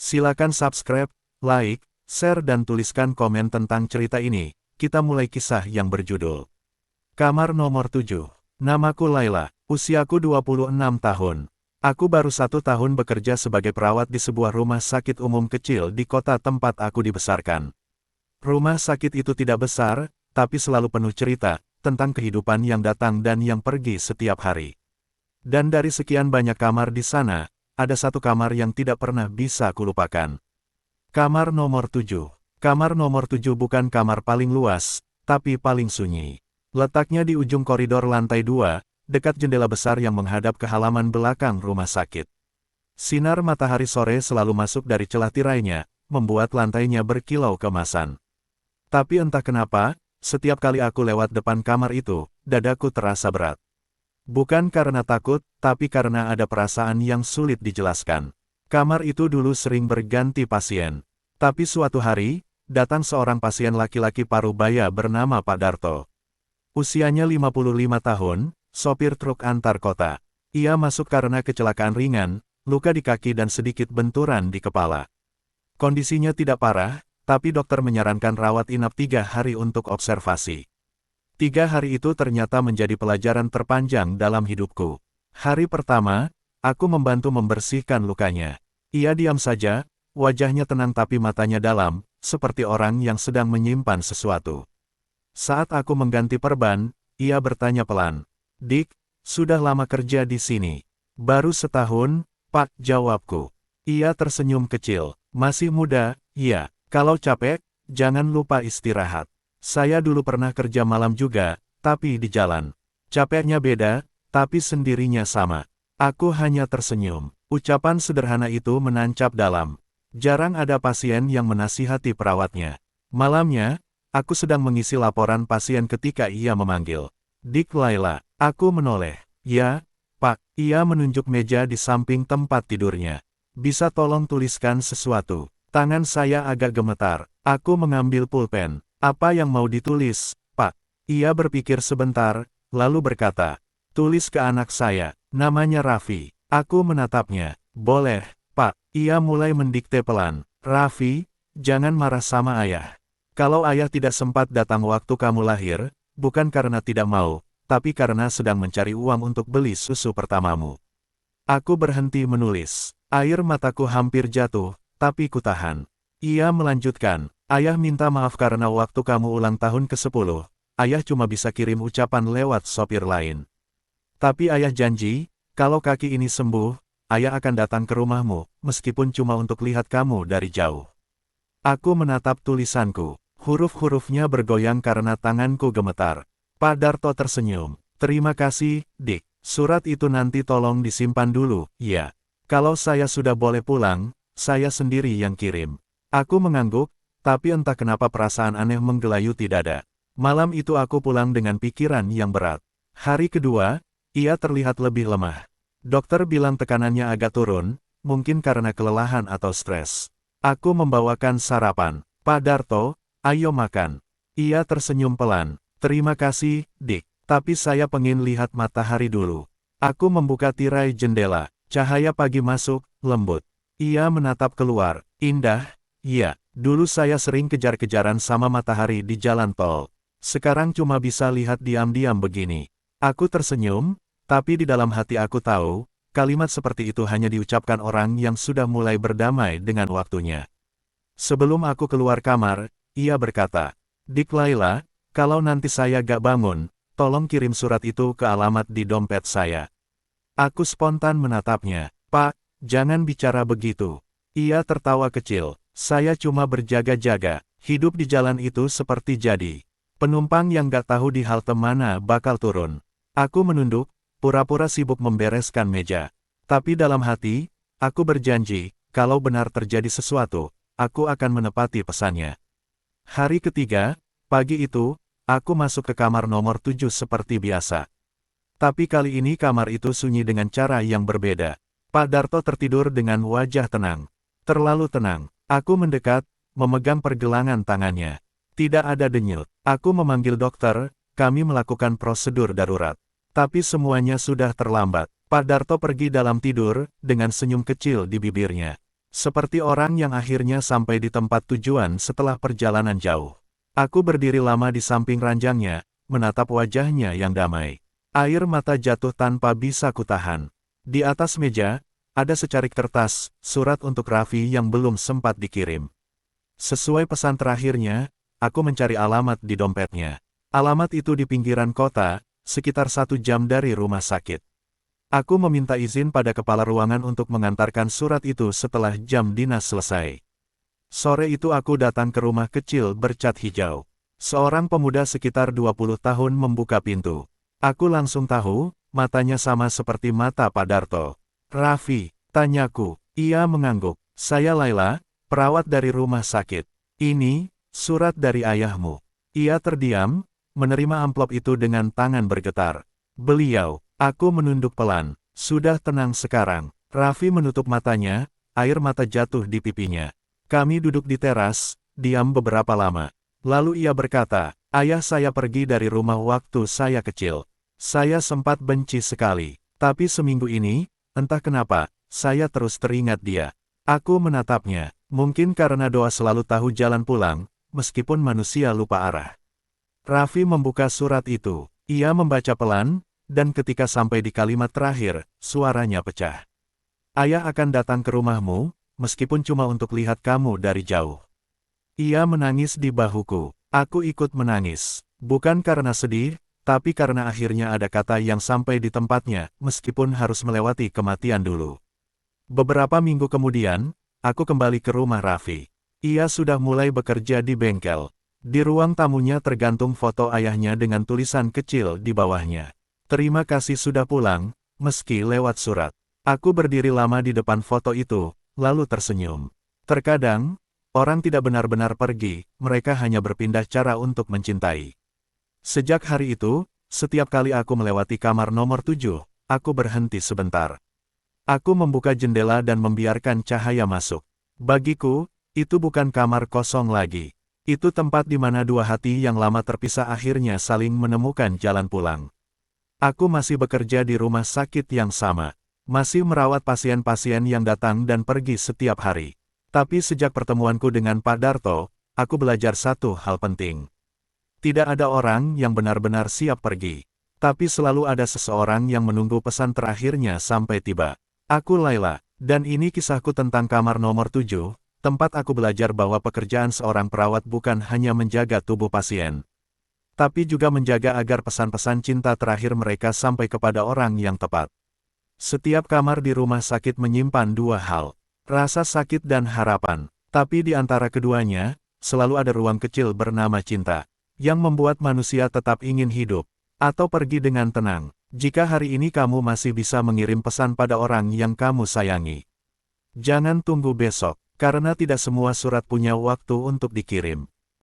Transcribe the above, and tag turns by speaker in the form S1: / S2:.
S1: Silakan subscribe, like, share dan tuliskan komen tentang cerita ini. Kita mulai kisah yang berjudul Kamar Nomor 7. Namaku Laila, usiaku 26 tahun. Aku baru 1 tahun bekerja sebagai perawat di sebuah rumah sakit umum kecil di kota tempat aku dibesarkan. Rumah sakit itu tidak besar, tapi selalu penuh cerita tentang kehidupan yang datang dan yang pergi setiap hari. Dan dari sekian banyak kamar di sana, ada satu kamar yang tidak pernah bisa kulupakan. Kamar nomor 7. Kamar nomor 7 bukan kamar paling luas, tapi paling sunyi. Letaknya di ujung koridor lantai 2, dekat jendela besar yang menghadap ke halaman belakang rumah sakit. Sinar matahari sore selalu masuk dari celah tirainya, membuat lantainya berkilau kemasan. Tapi entah kenapa, setiap kali aku lewat depan kamar itu, dadaku terasa berat. Bukan karena takut, tapi karena ada perasaan yang sulit dijelaskan. Kamar itu dulu sering berganti pasien. Tapi suatu hari, datang seorang pasien laki-laki parubaya bernama Pak Darto. Usianya 55 tahun, sopir truk antar kota. Ia masuk karena kecelakaan ringan, luka di kaki dan sedikit benturan di kepala. Kondisinya tidak parah, tapi dokter menyarankan rawat inap 3 hari untuk observasi. 3 hari itu ternyata menjadi pelajaran terpanjang dalam hidupku. Hari pertama, aku membantu membersihkan lukanya. Ia diam saja, wajahnya tenang tapi matanya dalam, seperti orang yang sedang menyimpan sesuatu. Saat aku mengganti perban, ia bertanya pelan, "Dik, sudah lama kerja di sini?" "Baru setahun, Pak," jawabku. Ia tersenyum kecil. "Masih muda, iya. Kalau capek, jangan lupa istirahat. Saya dulu pernah kerja malam juga, tapi di jalan. Capeknya beda, tapi sendirinya sama." Aku hanya tersenyum. Ucapan sederhana itu menancap dalam. Jarang ada pasien yang menasihati perawatnya. Malamnya, aku sedang mengisi laporan pasien ketika ia memanggil. "Dik Laila." Aku menoleh. "Ya, Pak." Ia menunjuk meja di samping tempat tidurnya. "Bisa tolong tuliskan sesuatu?" Tangan saya agak gemetar. Aku mengambil pulpen. "Apa yang mau ditulis, Pak?" Ia berpikir sebentar, lalu berkata, "Tulis ke anak saya, namanya Raffi." Aku menatapnya. "Boleh, Pak." Ia mulai mendikte pelan. "Raffi, jangan marah sama ayah. Kalau ayah tidak sempat datang waktu kamu lahir, bukan karena tidak mau, tapi karena sedang mencari uang untuk beli susu pertamamu." Aku berhenti menulis. Air mataku hampir jatuh, tapi kutahan. Ia melanjutkan, "Ayah minta maaf karena waktu kamu ulang tahun ke-10, ayah cuma bisa kirim ucapan lewat sopir lain. Tapi ayah janji, kalau kaki ini sembuh, ayah akan datang ke rumahmu, meskipun cuma untuk lihat kamu dari jauh." Aku menatap tulisanku. Huruf-hurufnya bergoyang karena tanganku gemetar. Pak Darto tersenyum. "Terima kasih, Dik. Surat itu nanti tolong disimpan dulu, ya. Kalau saya sudah boleh pulang, saya sendiri yang kirim." Aku mengangguk, tapi entah kenapa perasaan aneh menggelayuti dada. Malam itu aku pulang dengan pikiran yang berat. Hari kedua, ia terlihat lebih lemah. Dokter bilang tekanannya agak turun, mungkin karena kelelahan atau stres. Aku membawakan sarapan. "Pak Darto, ayo makan." Ia tersenyum pelan. "Terima kasih, Dik. Tapi saya pengen lihat matahari dulu." Aku membuka tirai jendela. Cahaya pagi masuk, lembut. Ia menatap keluar. "Indah, iya. Dulu saya sering kejar-kejaran sama matahari di jalan tol. Sekarang cuma bisa lihat diam-diam begini." Aku tersenyum, tapi di dalam hati aku tahu, kalimat seperti itu hanya diucapkan orang yang sudah mulai berdamai dengan waktunya. Sebelum aku keluar kamar, ia berkata, "Dik Laila, kalau nanti saya gak bangun, tolong kirim surat itu ke alamat di dompet saya." Aku spontan menatapnya. "Pak, jangan bicara begitu." Ia tertawa kecil. "Saya cuma berjaga-jaga. Hidup di jalan itu seperti jadi penumpang yang gak tahu di halte mana bakal turun." Aku menunduk, pura-pura sibuk membereskan meja. Tapi dalam hati, aku berjanji, kalau benar terjadi sesuatu, aku akan menepati pesannya. Hari ketiga, pagi itu, aku masuk ke kamar nomor 7 seperti biasa. Tapi kali ini kamar itu sunyi dengan cara yang berbeda. Pak Darto tertidur dengan wajah tenang. Terlalu tenang. Aku mendekat, memegang pergelangan tangannya. Tidak ada denyut. Aku memanggil dokter, kami melakukan prosedur darurat. Tapi semuanya sudah terlambat. Pak Darto pergi dalam tidur, dengan senyum kecil di bibirnya. Seperti orang yang akhirnya sampai di tempat tujuan setelah perjalanan jauh. Aku berdiri lama di samping ranjangnya, menatap wajahnya yang damai. Air mata jatuh tanpa bisa kutahan. Di atas meja, ada secarik kertas, surat untuk Raffi yang belum sempat dikirim. Sesuai pesan terakhirnya, aku mencari alamat di dompetnya. Alamat itu di pinggiran kota, sekitar 1 jam dari rumah sakit. Aku meminta izin pada kepala ruangan untuk mengantarkan surat itu setelah jam dinas selesai. Sore itu aku datang ke rumah kecil bercat hijau. Seorang pemuda sekitar 20 tahun membuka pintu. Aku langsung tahu, matanya sama seperti mata Pak Darto. "Raffi," tanyaku. Ia mengangguk. "Saya Laila, perawat dari rumah sakit. Ini, surat dari ayahmu." Ia terdiam, menerima amplop itu dengan tangan bergetar. Beliau, aku menunduk pelan. "Sudah tenang sekarang." Raffi menutup matanya, air mata jatuh di pipinya. Kami duduk di teras, diam beberapa lama. Lalu ia berkata, "Ayah saya pergi dari rumah waktu saya kecil. Saya sempat benci sekali. Tapi seminggu ini, entah kenapa, saya terus teringat dia." Aku menatapnya. Mungkin karena doa selalu tahu jalan pulang, meskipun manusia lupa arah. Raffi membuka surat itu. Ia membaca pelan, dan ketika sampai di kalimat terakhir, suaranya pecah. "Ayah akan datang ke rumahmu, meskipun cuma untuk lihat kamu dari jauh." Ia menangis di bahuku. Aku ikut menangis. Bukan karena sedih, tapi karena akhirnya ada kata yang sampai di tempatnya, meskipun harus melewati kematian dulu. Beberapa minggu kemudian, aku kembali ke rumah Raffi. Ia sudah mulai bekerja di bengkel. Di ruang tamunya tergantung foto ayahnya dengan tulisan kecil di bawahnya. "Terima kasih sudah pulang, meski lewat surat." Aku berdiri lama di depan foto itu, lalu tersenyum. Terkadang, orang tidak benar-benar pergi, mereka hanya berpindah cara untuk mencintai. Sejak hari itu, setiap kali aku melewati kamar nomor 7, aku berhenti sebentar. Aku membuka jendela dan membiarkan cahaya masuk. Bagiku, itu bukan kamar kosong lagi. Itu tempat di mana dua hati yang lama terpisah akhirnya saling menemukan jalan pulang. Aku masih bekerja di rumah sakit yang sama. Masih merawat pasien-pasien yang datang dan pergi setiap hari. Tapi sejak pertemuanku dengan Pak Darto, aku belajar satu hal penting. Tidak ada orang yang benar-benar siap pergi. Tapi selalu ada seseorang yang menunggu pesan terakhirnya sampai tiba. Aku Laila, dan ini kisahku tentang kamar nomor 7, tempat aku belajar bahwa pekerjaan seorang perawat bukan hanya menjaga tubuh pasien, tapi juga menjaga agar pesan-pesan cinta terakhir mereka sampai kepada orang yang tepat. Setiap kamar di rumah sakit menyimpan dua hal, rasa sakit dan harapan. Tapi di antara keduanya, selalu ada ruang kecil bernama cinta, yang membuat manusia tetap ingin hidup, atau pergi dengan tenang. Jika hari ini kamu masih bisa mengirim pesan pada orang yang kamu sayangi, jangan tunggu besok, karena tidak semua surat punya waktu untuk dikirim.